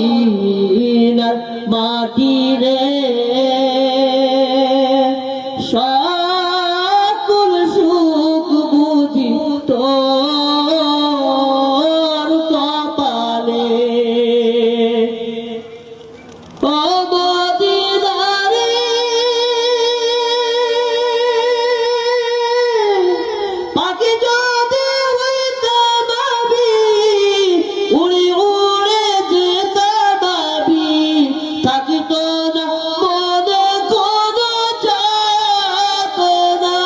মদিনার মাটি রে সকল সুখ বুঝি তোর কপালে। ও মদিনারে পাখি যদি হইতে ভাবি উড়ি উড়ে যেতে ভাবি থাকিত না মনে কোনো যাতনা।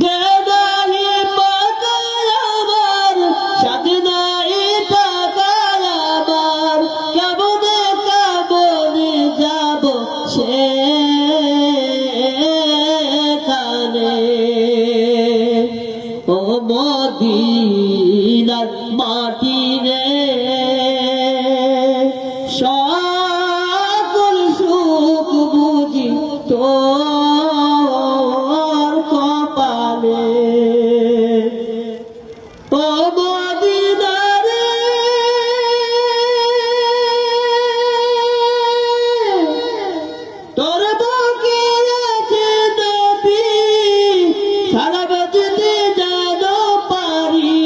গেদাহি পাতায় আমার সাথে নাই টাকায় আমার কেমনে কেমনে যাব সেখানে। ও মদিনার মাটি রে সকল সুখ বুঝি তোর কপালে। ও মদিনারে তোর বুকে আছে নবী সালাম দিতে যেন পারি,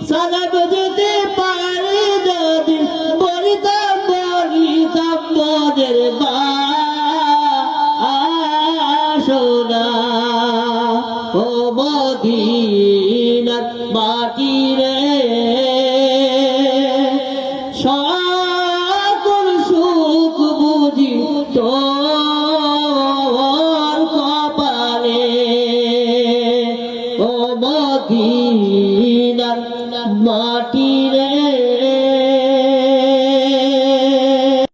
সালাম দিতে পারি যদি মরিতাম মরিতাম মনের বাসনা। ও মদিনা